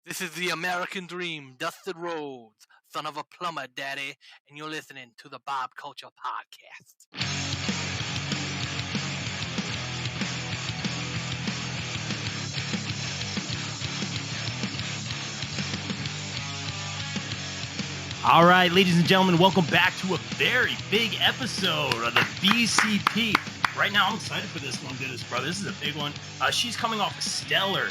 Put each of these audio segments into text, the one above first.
This is the American Dream, Dustin Rhodes, son of a plumber, daddy, and you're listening to the Bob Culture Podcast. All right, ladies and gentlemen, welcome back to a very big episode of the BCP. Right now, I'm excited for this one, goodness, brother. This is a big one. She's coming off a stellar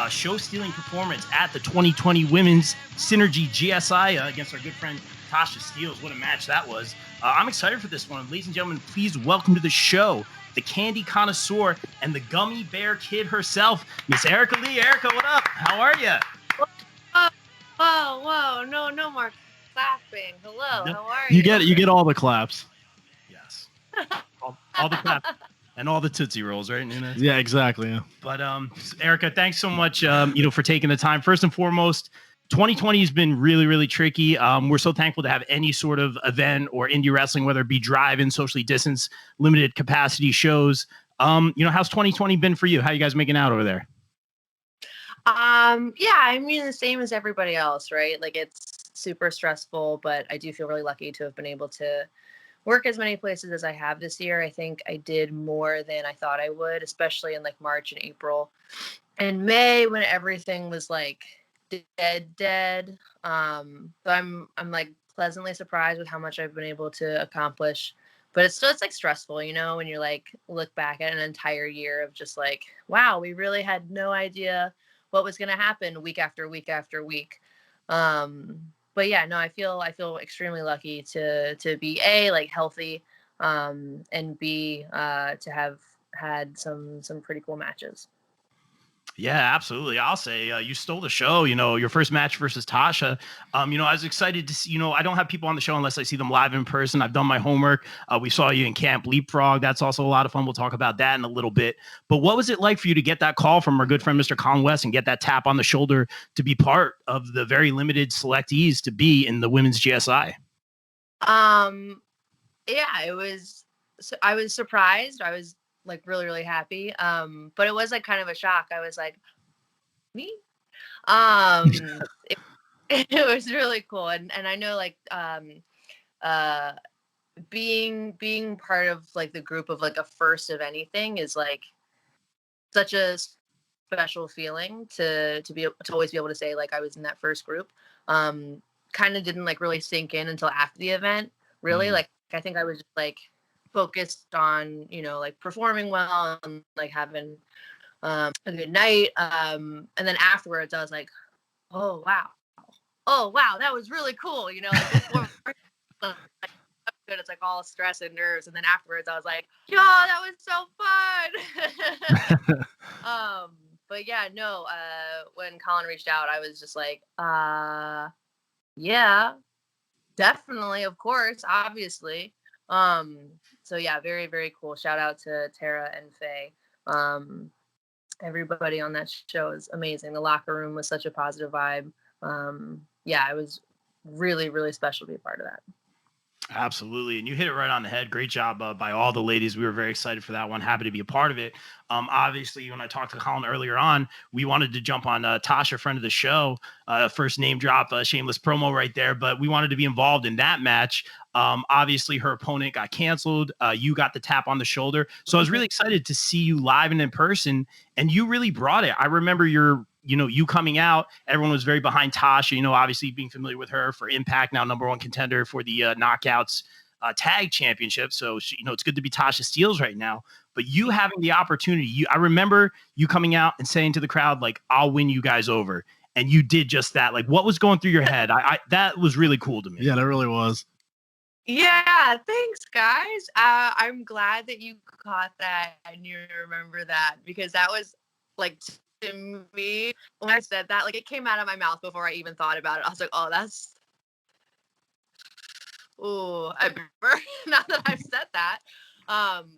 show-stealing performance at the 2020 Women's Synergy GSI against our good friend Tasha Steeles. What a match that was. I'm excited for this one. Ladies and gentlemen, please welcome to the show the candy connoisseur and the Gummi Bear Kid herself, Miss Erica Leigh. Erica, what up? How are you? Whoa, no more clapping. Hello, No, how are you? You get all the claps. Yes. all the clap and all the Tootsie Rolls, right, Nina? Yeah, exactly. Yeah. But Erica, thanks so much for taking the time. First and foremost, 2020 has been really, really tricky. We're so thankful to have any sort of event or indie wrestling, whether it be drive-in, socially distanced, limited capacity shows. How's 2020 been for you? How you guys making out over there? Yeah, I mean the same as everybody else, right? Like it's super stressful, but I do feel really lucky to have been able to work as many places as I have this year. I think I did more than I thought I would, especially in like March and April and May when everything was like dead. So I'm like pleasantly surprised with how much I've been able to accomplish. But it's like stressful, when you're like look back at an entire year of just like, wow, we really had no idea what was going to happen week after week after week. But yeah, no, I feel extremely lucky to be like healthy, and B, to have had some pretty cool matches. Yeah, absolutely. I'll say you stole the show, your first match versus Tasha. I was excited to see, I don't have people on the show unless I see them live in person. I've done my homework. We saw you in Camp Leapfrog. That's also a lot of fun. We'll talk about that in a little bit. But what was it like for you to get that call from our good friend, Mr. Colin West, and get that tap on the shoulder to be part of the very limited selectees to be in the women's GSI? Yeah, it was, I was surprised. I was like really, really happy. But it was like kind of a shock. I was like, me? It was really cool. And I know like, being part of like the group of like a first of anything is like such a special feeling to always be able to say like I was in that first group. Kind of didn't like really sink in until after the event. Really, like I think I was just like focused on like performing well and like having a good night. And then afterwards, I was like, oh wow, that was really cool. Like before, like, good. It's like all stress and nerves, and then afterwards, I was like, yo, that was so fun. But yeah, no. When Colin reached out, I was just like, yeah, definitely, of course, obviously. So yeah, very, very cool. Shout out to Tara and Faye. Everybody on that show is amazing. The locker room was such a positive vibe. Yeah, it was really, really special to be a part of that. Absolutely. And you hit it right on the head. Great job by all the ladies. We were very excited for that one. Happy to be a part of it. Obviously, when I talked to Colin earlier on, we wanted to jump on Tasha, friend of the show, first name drop, shameless promo right there. But we wanted to be involved in that match. Obviously, her opponent got canceled. You got the tap on the shoulder. So I was really excited to see you live and in person. And you really brought it. I remember you coming out, everyone was very behind Tasha, obviously being familiar with her for Impact, now number one contender for the Knockouts tag championship. So, it's good to be Tasha Steeles right now, but you having the opportunity, I remember you coming out and saying to the crowd, like, I'll win you guys over. And you did just that. Like, what was going through your head? That was really cool to me. Yeah, that really was. Yeah, thanks, guys. I'm glad that you caught that and you remember that, because that was like, to me, when I said that, like it came out of my mouth before I even thought about it. I was like, oh, I remember now that I've said that.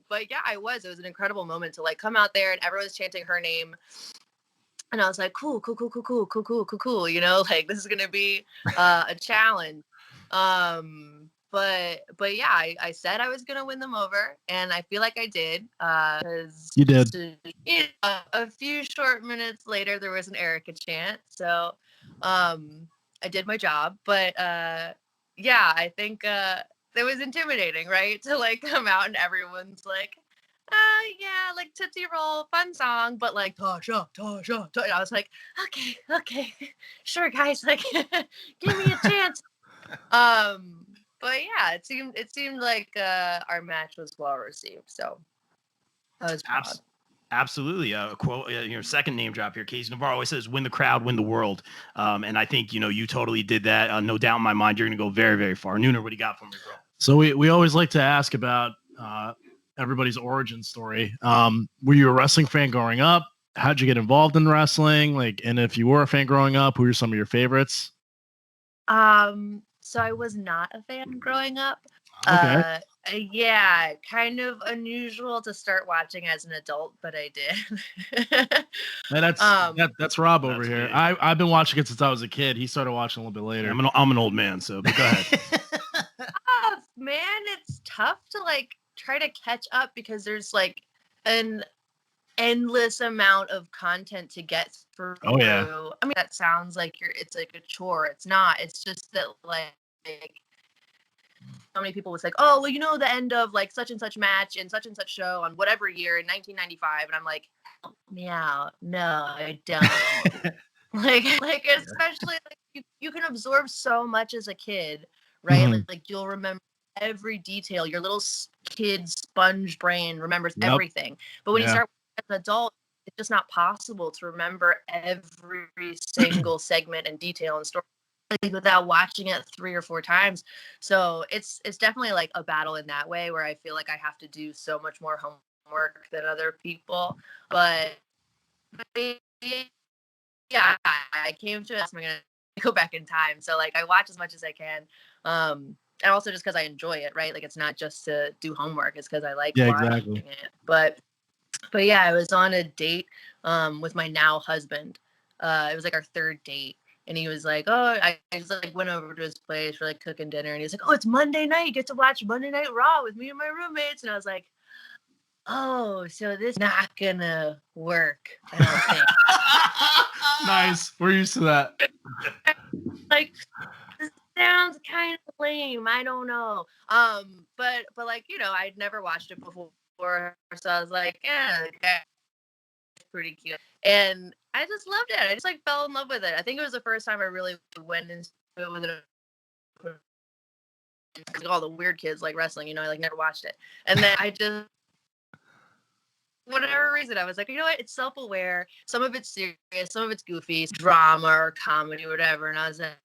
But yeah, it was an incredible moment to like come out there and everyone's chanting her name. And I was like, cool. Like this is going to be a challenge. But yeah, I said I was going to win them over, and I feel like I did. Because you did. A few short minutes later, there was an Erica chant. So I did my job, but yeah, I think it was intimidating, right? To like come out and everyone's like, yeah, like Tootsie Roll, fun song, but like Tasha, Tasha, Tasha. I was like, okay, sure, guys, like, give me a chance. But yeah, it seemed like our match was well received, so I was proud. Absolutely. Quote, second name drop here. Casey Navarro always says, win the crowd, win the world. And I think, you totally did that. No doubt in my mind, you're going to go very, very far. Nooner, what do you got for me, bro? So we always like to ask about everybody's origin story. Were you a wrestling fan growing up? How'd you get involved in wrestling? Like, and if you were a fan growing up, who are some of your favorites? So I was not a fan growing up. Okay. Yeah, kind of unusual to start watching as an adult, but I did. That's Rob over That's here. big. I've been watching it since I was a kid. He started watching a little bit later. I'm an old man, so but go ahead. Oh, man, it's tough to like try to catch up because there's like an endless amount of content to get through. Oh, yeah. I mean, that sounds like it's like a chore. It's not. It's just that like so many people was like, oh, well, the end of like such and such match and such show on whatever year in 1995, and I'm like, meow, no, I don't. like especially like you can absorb so much as a kid, right? Mhm. Like you'll remember every detail. Your little kid sponge brain remembers Yep. everything. But when you Yeah. start as an adult, it's just not possible to remember every single segment and detail and story without watching it 3 or 4 times. So it's definitely like a battle in that way where I feel like I have to do so much more homework than other people. But yeah, I came to it. I'm gonna go back in time. So like I watch as much as I can. And also just because I enjoy it, right? Like it's not just to do homework, it's because I like watching exactly. it. But yeah, I was on a date with my now husband. It was like our 3rd date. And he was like, oh, I just like went over to his place for like cooking dinner. And he's like, oh, it's Monday night. You get to watch Monday Night Raw with me and my roommates. And I was like, oh, so this is not gonna work, I don't think. Nice. We're used to that. Like, this sounds kind of lame. I don't know. But like, I'd never watched it before. So I was like, yeah, it's pretty cute. And I just loved it. I just like fell in love with it. I think it was the first time I really went into it with it. All the weird kids like wrestling, I like never watched it. And then I just, whatever reason, I was like, you know what? It's self-aware. Some of it's serious, some of it's goofy, drama or comedy or whatever. And I was like,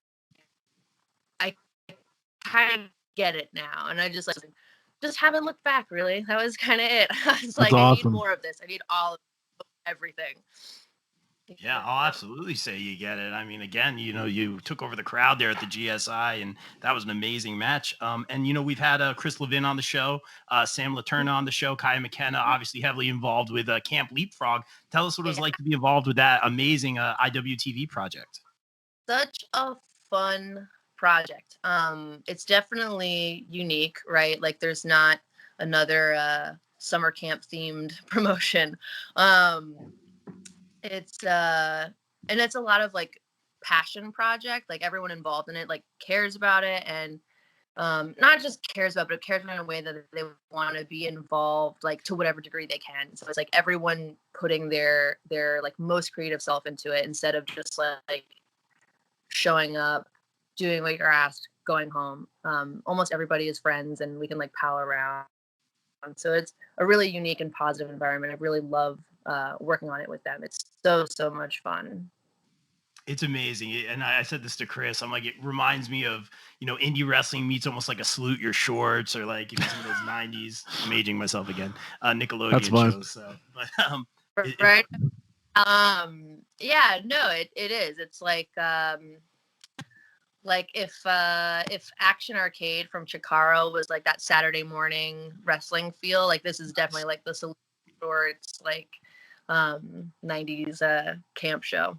I kind of get it now. And I just haven't looked back, really. That was kind of it. I was like, I need more of this. I need all of everything. Yeah, I'll absolutely say you get it. I mean, again, you took over the crowd there at the GSI, and that was an amazing match. And we've had Chris Levin on the show, Sam Laterna on the show, Kaya McKenna, obviously heavily involved with Camp Leapfrog. Tell us what it was like to be involved with that amazing IWTV project. Such a fun project. It's definitely unique, right? Like, there's not another summer camp themed promotion. It's and it's a lot of like passion project. Like everyone involved in it like cares about it, and not just cares about, but cares in a way that they want to be involved, like to whatever degree they can. So it's like everyone putting their like most creative self into it instead of just like showing up, doing what you're asked, going home. Almost everybody is friends, and we can like pal around. So it's a really unique and positive environment. I really love working on it with them. It's so much fun. It's amazing. And I said this to Chris. I'm like, it reminds me of, indie wrestling meets almost like a Salute Your Shorts or like some of those 90s. I'm aging myself again. Nickelodeon shows. So, but, right. Yeah, no, it is. It's like if Action Arcade from Chikara was like that Saturday morning wrestling feel, like this is definitely like the Salute Shorts, like 90s camp show.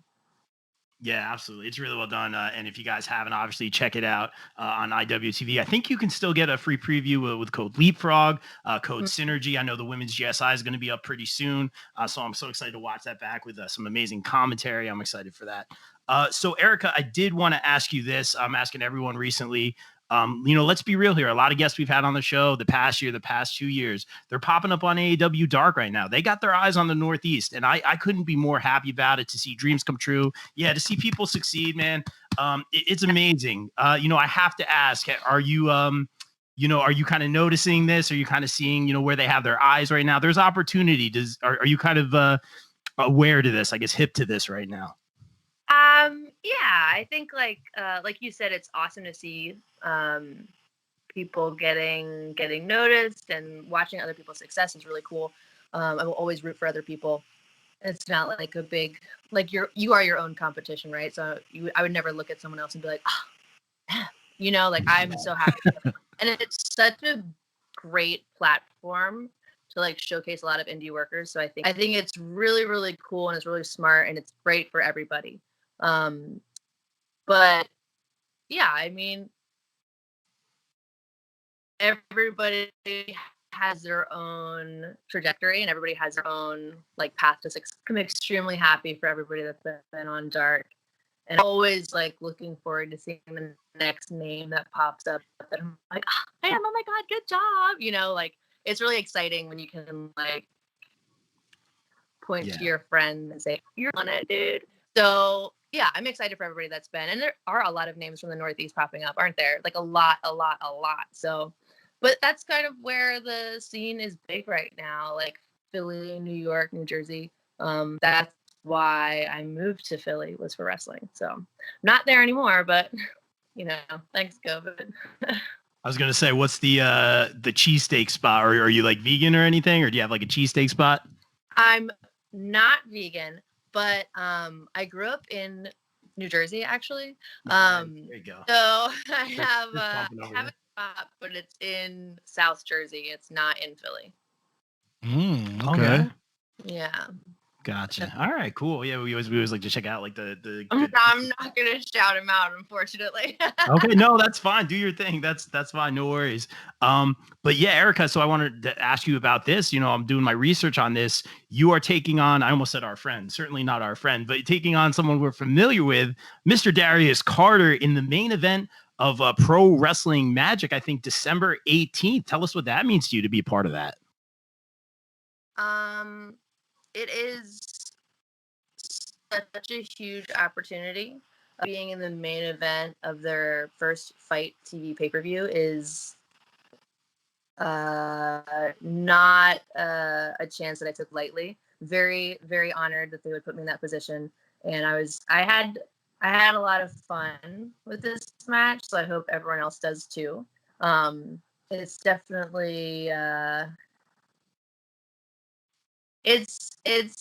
Yeah, absolutely. It's really well done. And if you guys haven't, obviously check it out on IWTV. I think you can still get a free preview with code Leapfrog, code Synergy. I know the women's GSI is going to be up pretty soon. So I'm so excited to watch that back with some amazing commentary. I'm excited for that. So Erica, I did want to ask you this. I'm asking everyone recently. Let's be real here. A lot of guests we've had on the show the past year, the past 2 years, they're popping up on AEW Dark right now. They got their eyes on the Northeast, and I couldn't be more happy about it, to see dreams come true. Yeah, to see people succeed, man. It's amazing. I have to ask, are you are you kind of noticing this? Are you kind of seeing, where they have their eyes right now? There's opportunity. Are you kind of aware to this, I guess, hip to this right now? Yeah, I think like you said, it's awesome to see people getting noticed, and watching other people's success is really cool. I will always root for other people. It's not like a big, like you are your own competition, right? So I would never look at someone else and be like, oh, like I'm so happy. And it's such a great platform to like showcase a lot of indie workers. So I think it's really, really cool, and it's really smart, and it's great for everybody. But yeah, I mean, everybody has their own trajectory, and everybody has their own like path to success. I'm extremely happy for everybody that's been on Dark, and always like looking forward to seeing the next name that pops up. And I'm like, oh my God, good job. Like it's really exciting when you can like point to your friend and say, you're on it, dude. So yeah, I'm excited for everybody that's been, and there are a lot of names from the Northeast popping up, aren't there? Like a lot. So, but that's kind of where the scene is big right now, like Philly, New York, New Jersey. That's why I moved to Philly, was for wrestling. So I'm not there anymore, but thanks COVID. I was gonna say, what's the cheesesteak spot? Or are you like vegan or anything, or do you have like a cheesesteak spot? I'm not vegan, but I grew up in New Jersey, actually. There you go. So I have a spot, but it's in South Jersey. It's not in Philly. Okay. Yeah. Gotcha. All right, cool. Yeah, we always like to check out like the I'm not gonna shout him out, unfortunately. Okay, no, that's fine. Do your thing. That's fine. No worries. But yeah, Erica, so I wanted to ask you about this. I'm doing my research on this. You are taking on, I almost said our friend, certainly not our friend, but taking on someone we're familiar with, Mr. Darius Carter, in the main event of Pro Wrestling Magic, I think December 18th. Tell us what that means to you to be a part of that. It is such a huge opportunity. Being in the main event of their first Fight TV pay-per-view is not a chance that I took lightly. Very, very honored that they would put me in that position, and I had a lot of fun with this match, so I hope everyone else does too. It's definitely it's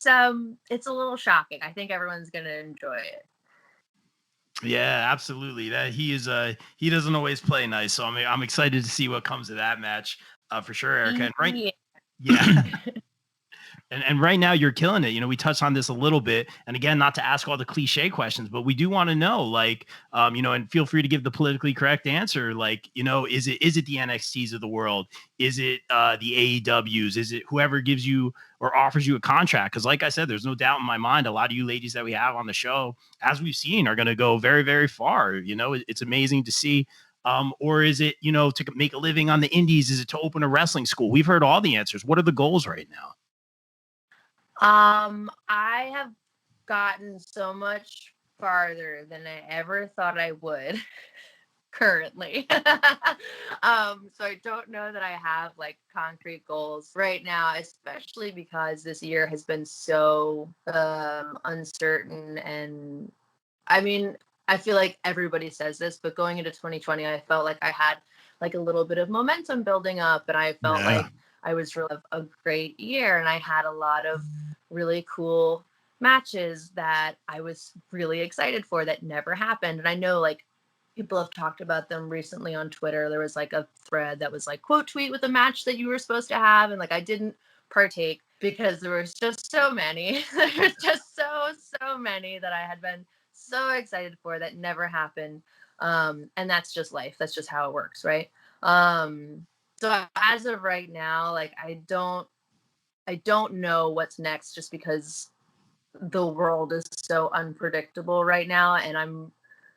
a little shocking. I think everyone's gonna enjoy it. Yeah, absolutely. That he doesn't always play nice, so I'm excited to see what comes of that match, for sure, Erica. And yeah. And right now you're killing it. We touched on this a little bit, and again, not to ask all the cliche questions, but we do want to know, like, and feel free to give the politically correct answer. Like, is it the NXTs of the world? Is it the AEWs? Is it whoever gives you or offers you a contract? Because like I said, there's no doubt in my mind, a lot of you ladies that we have on the show, as we've seen, are going to go very, very far. It's amazing to see. Or is it, to make a living on the indies? Is it to open a wrestling school? We've heard all the answers. What are the goals right now? I have gotten so much farther than I ever thought I would currently. So I don't know that I have like concrete goals right now, especially because this year has been so uncertain. And I mean, I feel like everybody says this, but going into 2020, I felt like I had like a little bit of momentum building up, and I felt like I was really a great year, and I had a lot of really cool matches that I was really excited for that never happened. And I know like people have talked about them recently on Twitter. There was like a thread that was like, quote tweet with a match that you were supposed to have, and like I didn't partake because there was just so many. There's just so many that I had been so excited for that never happened. And that's just life. That's just how it works, right? So as of right now, like I don't know what's next, just because the world is so unpredictable right now, and I'm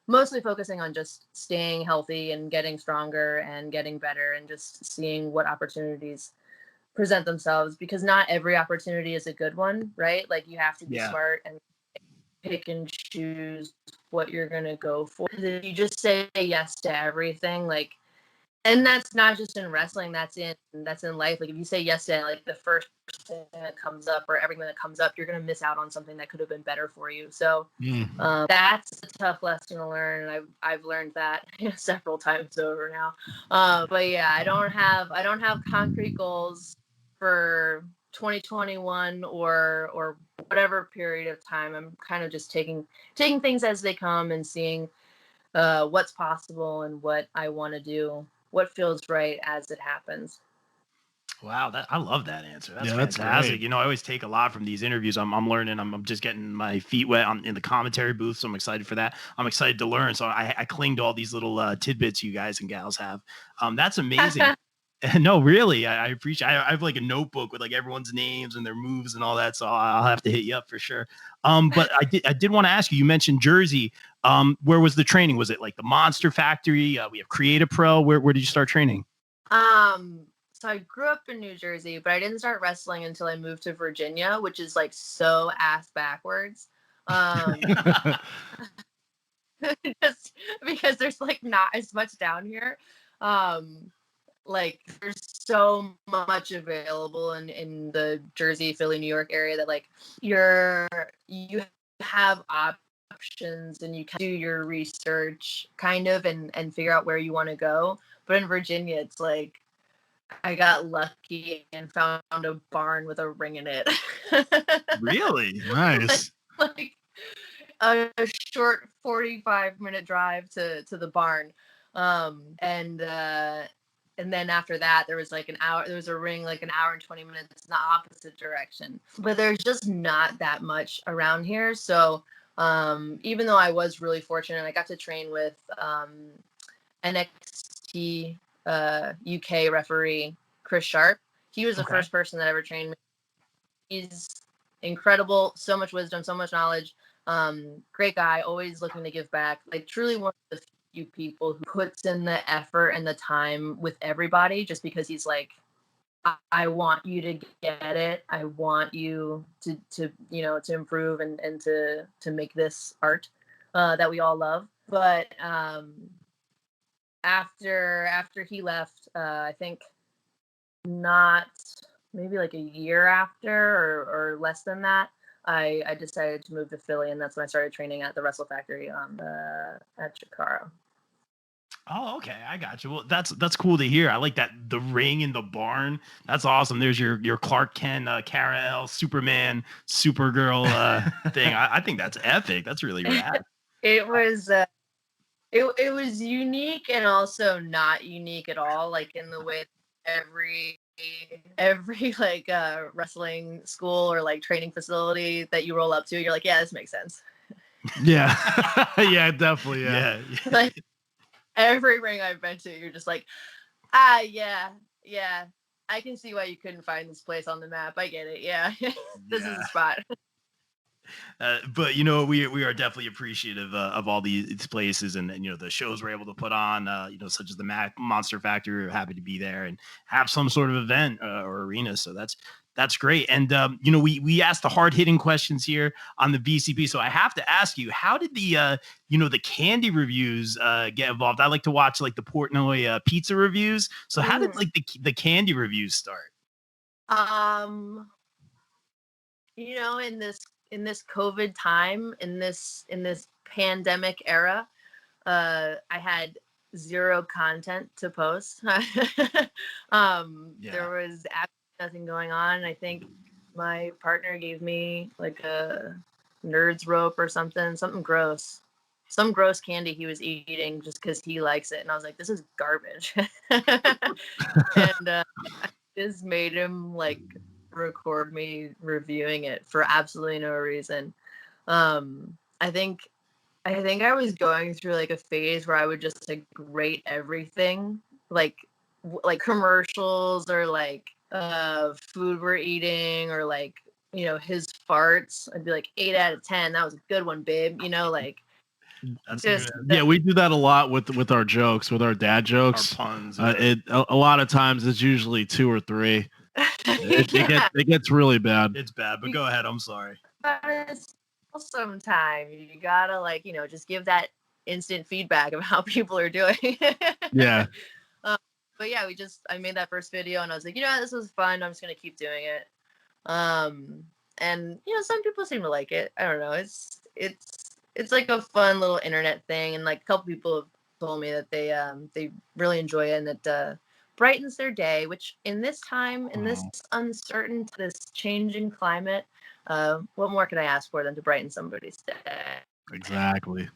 mostly focusing on just staying healthy and getting stronger and getting better and just seeing what opportunities present themselves, because not every opportunity is a good one, right? Like you have to be Yeah. smart and pick and choose what you're going to go for. If you just say yes to everything, like, and that's not just in wrestling, that's in life. Like if you say yes to like the first thing that comes up or everything that comes up, you're going to miss out on something that could have been better for you. So that's a tough lesson to learn, and I've learned that several times over now. But yeah, I don't have concrete goals for 2021 or whatever period of time. I'm kind of just taking things as they come and seeing what's possible and what I want to do, what feels right as it happens. Wow, I love that answer. That's Yeah, that's fantastic. great. You know, I always take a lot from these interviews. I'm learning. I'm just getting my feet wet in the commentary booth, so I'm excited for that. I'm excited to learn. So I cling to all these little tidbits you guys and gals have. That's amazing. No, really, I appreciate. I have like a notebook with like everyone's names and their moves and all that. So I'll have to hit you up for sure. But I did want to ask you. You mentioned Jersey. Where was the training? Was it like the Monster Factory? We have Creative Pro. Where did you start training? So I grew up in New Jersey, but I didn't start wrestling until I moved to Virginia, which is like so ass backwards. Just because there's like not as much down here. Like there's so much available in the Jersey, Philly, New York area that like you have options and you can do your research kind of and figure out where you want to go. But in Virginia, it's like I got lucky and found a barn with a ring in it. Really? Nice. Like a short 45-minute drive to the barn. And then after that there was like an hour, there was a ring like an hour and 20 minutes in the opposite direction. But there's just not that much around here. So even though I was really fortunate, I got to train with NXT UK referee Chris Sharp. He was the first person that ever trained me. He's incredible, so much wisdom, so much knowledge. Great guy, always looking to give back. Like truly one of the few people who puts in the effort and the time with everybody, just because he's like, I want you to get it. I want you to to improve and to make this art that we all love. But after he left, I think not maybe like a year after or less than that, I decided to move to Philly, and that's when I started training at the Wrestle Factory at JayCrow. Oh, okay. I got you. Well, that's cool to hear. I like that the ring in the barn. That's awesome. There's your Clark Kent, Kara-El, Superman, Supergirl thing. I think that's epic. That's really rad. It was it was unique and also not unique at all. Like in the way every like wrestling school or like training facility that you roll up to, you're like, yeah, this makes sense. Yeah. Yeah, definitely. Yeah. Like every ring I've been to, you're just like, yeah, I can see why you couldn't find this place on the map. I get it. Yeah, this is the spot. But you know, we are definitely appreciative of all these places and you know the shows we're able to put on. You know, such as the Monster Factory. We're happy to be there and have some sort of event or arena. So that's great. And you know, we asked the hard hitting questions here on the BCP. So I have to ask you, how did the you know the candy reviews get involved? I like to watch like the Portnoy pizza reviews. So how did like the candy reviews start? You know, in this COVID time, in this pandemic era, I had zero content to post. There was absolutely nothing going on. I think my partner gave me like a nerd's rope or something gross. Some gross candy he was eating just because he likes it. And I was like, this is garbage. And I just made him like record me reviewing it for absolutely no reason. I think I was going through like a phase where I would just like rate everything, like commercials or like food we're eating or like his farts, I'd be like 8 out of 10. That was a good one, babe. Like That's just Yeah, we do that a lot with our jokes, with our dad our jokes. puns. A lot of times it's usually 2 or 3. yeah. It gets really bad. It's bad, but go ahead. I'm sorry. Sometime you gotta just give that instant feedback of how people are doing. Yeah. But yeah, I made that first video and I was like, this was fun. I'm just gonna keep doing it. And some people seem to like it. I don't know. It's like a fun little internet thing, and like a couple people have told me that they really enjoy it and that brightens their day. Which in this time, in this uncertain, this changing climate, what more could I ask for than to brighten somebody's day? Exactly.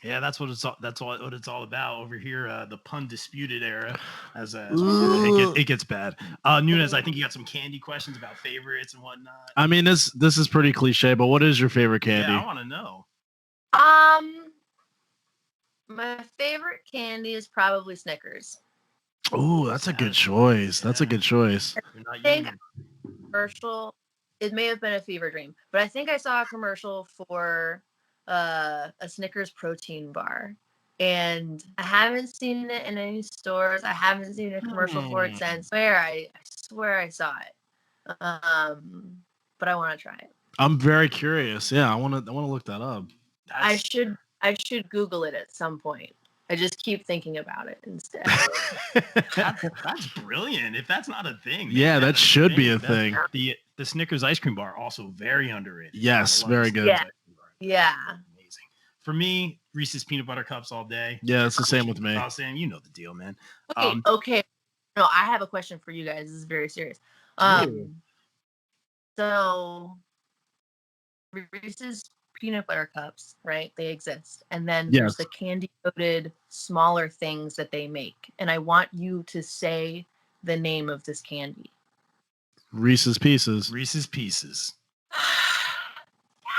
Yeah, that's what what it's all about over here. The pun disputed era, as it gets bad. Nunez, I think you got some candy questions about favorites and whatnot. I mean, this is pretty cliche, but what is your favorite candy? Yeah, I want to know. My favorite candy is probably Snickers. Oh, that's a good choice. That's a good choice. You're not I think young. Commercial. It may have been a fever dream, but I think I saw a commercial for a Snickers protein bar, and I haven't seen it in any stores. I haven't seen a commercial for it since. I swear I saw it. But I want to try it. I'm very curious. Yeah, I want to look that up. I should Google it at some point. I just keep thinking about it instead. That's brilliant. If that's not a thing, yeah, that should be a thing. The Snickers ice cream bar also very underrated. Yes, very good. Yeah. Amazing. For me, Reese's peanut butter cups all day. Yeah, it's the same with me. I was saying, you know the deal, man. Okay. No, I have a question for you guys. This is very serious. So Reese's peanut butter cups, right? They exist. And then there's the candy coated smaller things that they make. And I want you to say the name of this candy. Reese's Pieces. Reese's Pieces.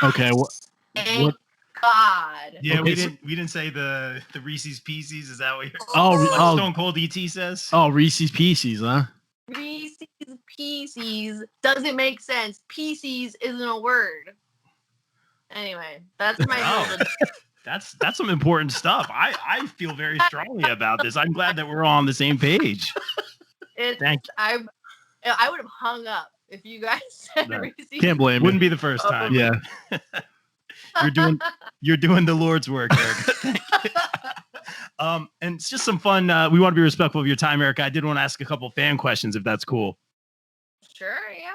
Okay. Thank God. Yeah, okay, we didn't say the Reese's Pieces. Is that what you're like Stone Cold ET says? Oh, Reese's Pieces, huh? Reese's Pieces doesn't make sense. Pieces isn't a word. Anyway, that's my That's some important stuff. I feel very strongly about this. I'm glad that we're all on the same page. Thank you. I would have hung up if you guys said Reese's. Can't blame Wouldn't me. be the first time. Yeah. You're doing the Lord's work, Eric. And it's just some fun. We want to be respectful of your time, Eric. I did want to ask a couple fan questions, if that's cool. Sure, yeah.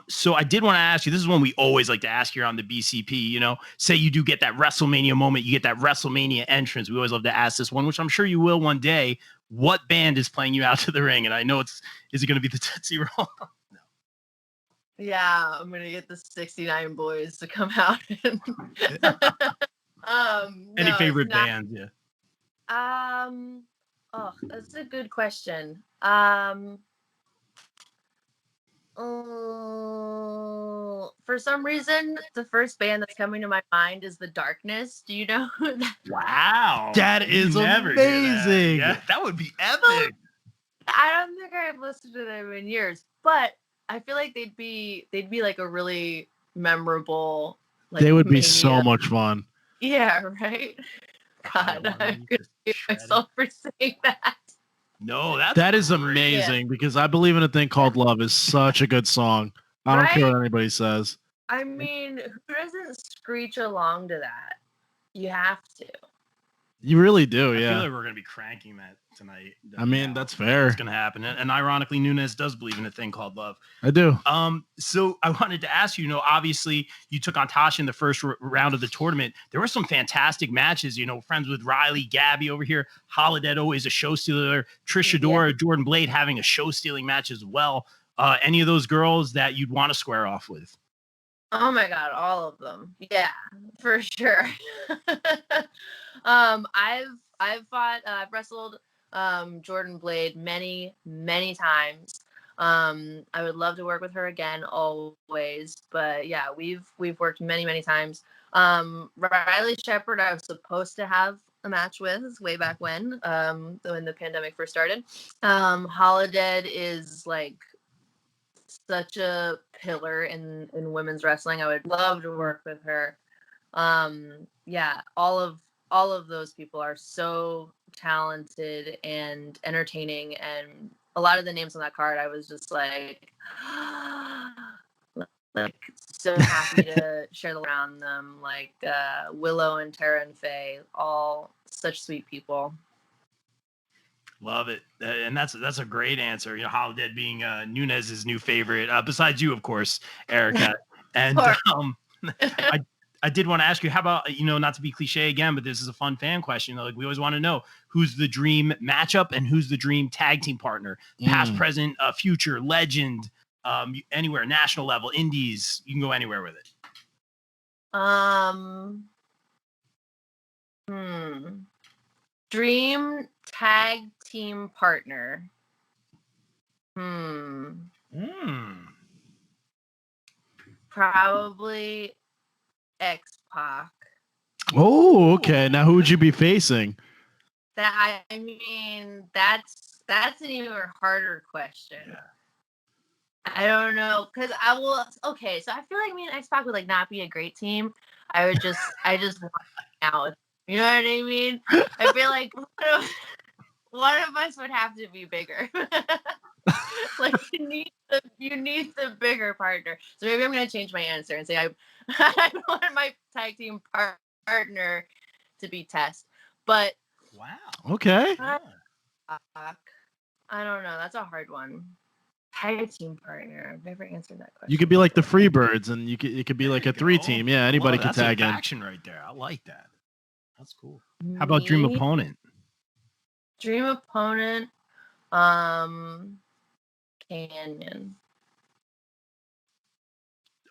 So I did want to ask you, this is one we always like to ask here on the BCP, say you do get that WrestleMania moment, you get that WrestleMania entrance. We always love to ask this one, which I'm sure you will one day. What band is playing you out to the ring? And I know is it going to be the Tootsie Roll? No. Yeah, I'm going to get the 69 Boys to come out. Any favorite bands? Yeah. Oh, that's a good question. For some reason, the first band that's coming to my mind is The Darkness. Do you know who that? Wow, that is That. amazing. Yeah, that would be epic. I don't think I've listened to them in years, but I feel like they'd be like a really memorable. Like, they would be mania. so much fun. Yeah, right. God, I'm gonna hate myself for saying that. No, that is amazing because I Believe in a Thing Called Love is such a good song. I don't care what anybody says. I mean, who doesn't screech along to that? You have to. You really do, I yeah. feel like we're going to be cranking that tonight. I mean, that's fair. It's going to happen. And ironically, Nunez does believe in a thing called love. I do. So I wanted to ask you, obviously you took on Tasha in the first round of the tournament. There were some fantastic matches, friends with Riley, Gabby over here. Holiday always a show stealer. Trish Adora, Jordan Blade having a show stealing match as well. Any of those girls that you'd want to square off with? Oh my God, all of them. Yeah, for sure. I've wrestled Jordan Blade many times. I would love to work with her again always, but yeah, we've worked many times. Riley Shepard I was supposed to have a match with way back when the pandemic first started. Holiday is like such a pillar in women's wrestling. I would love to work with her. Yeah, all of those people are so talented and entertaining, and a lot of the names on that card I was just like like so happy to share the around them, like Willow and Tara and Faye, all such sweet people. Love it, and that's a great answer. You know, Holodead being Nunez's new favorite, besides you, of course, Erica. And I did want to ask you, how about, you know, not to be cliche again, but this is a fun fan question. Like, we always want to know who's the dream matchup and who's the dream tag team partner, past, present, future, legend, anywhere, national level, indies. You can go anywhere with it. Dream tag team partner. Probably X-Pac. Oh, okay. Now, who would you be facing? That, I mean, that's an even harder question. Yeah. I don't know, because I will. Okay, so I feel like me and X-Pac would like not be a great team. I just want to hang out with. You know what I mean? I feel like one of us would have to be bigger. Like you need the bigger partner. So maybe I'm gonna change my answer and say I want my tag team partner to be Test. But wow, okay. I don't know. That's a hard one. Tag team partner. I've never answered that question. You could be like the Freebirds, and it could be like a 3-team. Yeah, anybody can tag in. That's action right there. I like that. That's cool. How about dream opponent? Dream opponent. Kanyon.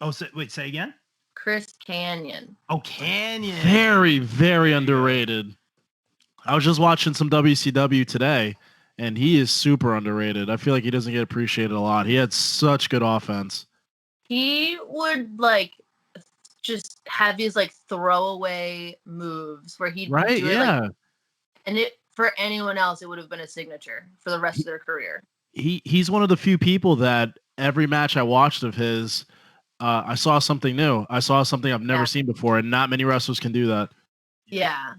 Oh, wait, say again? Chris Kanyon. Oh, Kanyon. Very, very underrated. I was just watching some WCW today, and he is super underrated. I feel like he doesn't get appreciated a lot. He had such good offense. He would like just have these like throwaway moves where he'd do it, like, and it for anyone else it would have been a signature for the rest of their career. He's one of the few people that every match I watched of his, I saw something new. I saw something I've never seen before, and not many wrestlers can do that. Yeah,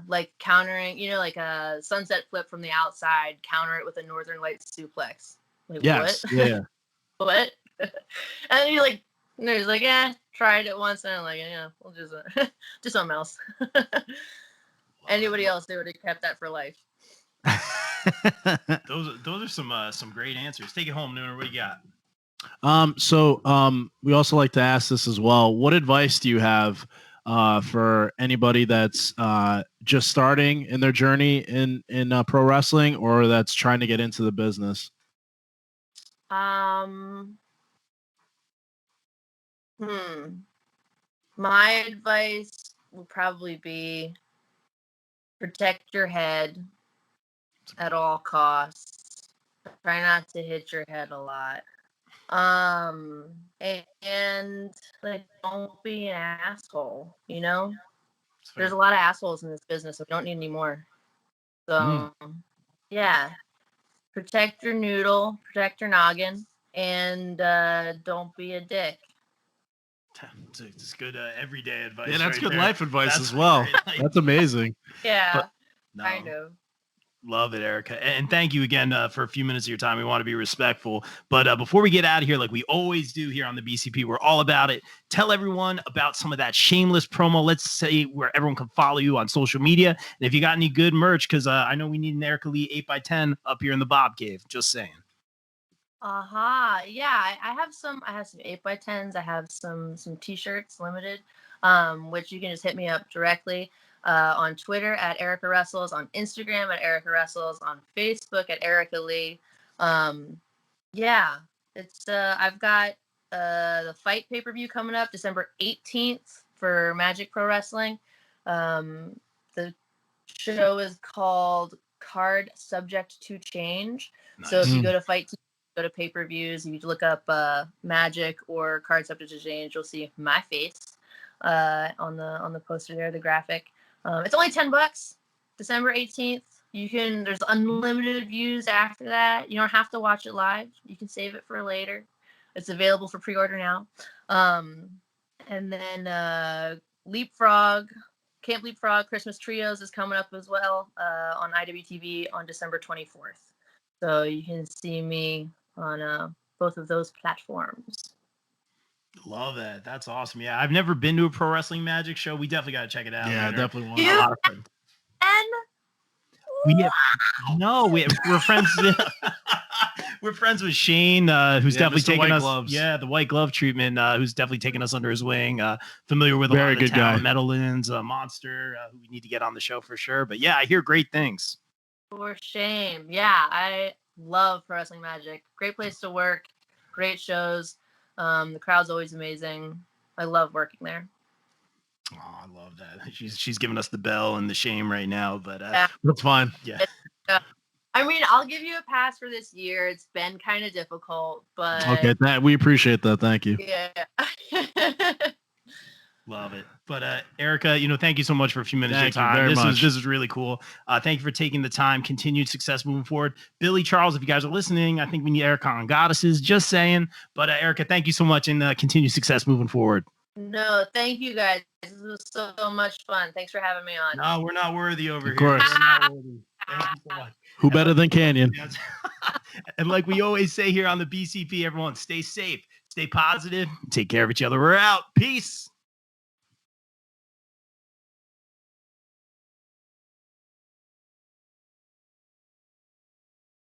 like countering, you know, like a sunset flip from the outside, counter it with a Northern Lights suplex. Like, yes, what? yeah. What? And you're like, he's like, tried it once, and I'm like, yeah, we'll just do something else. Anybody else, they would have kept that for life. Those are some great answers. Take it home, Nooner. What do you got? We also like to ask this as well. What advice do you have for anybody that's just starting in their journey in pro wrestling, or that's trying to get into the business? My advice would probably be protect your head at all costs. Try not to hit your head a lot. And like, don't be an asshole, you know? There's a lot of assholes in this business, so we don't need any more. So, yeah. Protect your noodle, protect your noggin, and don't be a dick. It's good everyday advice. Yeah, that's right good there. life advice as well. That's amazing. Yeah, kind of. Love it, Erica. And thank you again for a few minutes of your time. We want to be respectful. But before we get out of here, like we always do here on the BCP, we're all about it. Tell everyone about some of that shameless promo. Let's say where everyone can follow you on social media. And if you got any good merch, because I know we need an Erica Leigh 8x10 up here in the Bob Cave. Just saying. Yeah, I have some 8x10s. I have some t-shirts, limited, which you can just hit me up directly. On Twitter at Erica Wrestles, on Instagram at Erica Wrestles, on Facebook at Erica Leigh. It's I've got the Fight pay-per-view coming up December 18th for Magic Pro Wrestling. The show is called Card Subject to Change. Nice. So if you go to Fight, go to pay-per-views, if you look up Magic or Card Subject to Change, you'll see my face on the poster there, the graphic. It's only $10, December 18th. There's unlimited views after that. You don't have to watch it live. You can save it for later. It's available for pre-order now. And then Leapfrog, Camp Leapfrog Christmas Trios is coming up as well on IWTV on December 24th. So you can see me on both of those platforms. Love that. That's awesome. Yeah, I've never been to a pro wrestling magic show. We definitely got to check it out. Yeah, later. definitely want You- to. A lot of fun. And We're friends. We're friends with Shane, who's definitely Mr. taking White us. Gloves. Yeah, the white glove treatment. Who's definitely taken us under his wing. Familiar with a Very lot of the good guy. talent, Metalins, Monster, who we need to get on the show for sure. But yeah, I hear great things. for shame. Yeah, I love Pro Wrestling Magic. Great place to work. Great shows. The crowd's always amazing. I love working there. Oh, I love that. She's giving us the bell and the shame right now. But Yeah. That's fine. yeah. I mean, I'll give you a pass for this year. It's been kind of difficult, but Okay, we appreciate that. Thank you. yeah. Love it. But Erica, thank you so much for a few minutes Thank of your you time. very This much. is really cool. Thank you for taking the time. Continued success moving forward. Billy, Charles, if you guys are listening, I think we need Erica on Goddesses. Just saying. But Erica, thank you so much and continued success moving forward. No, thank you guys. This was so much fun. Thanks for having me on. No, we're not worthy over Of here. course. We're not worthy. Thank you so much. Who better than Kanyon? Yes. And like we always say here on the BCP, everyone stay safe, stay positive, take care of each other. We're out. Peace.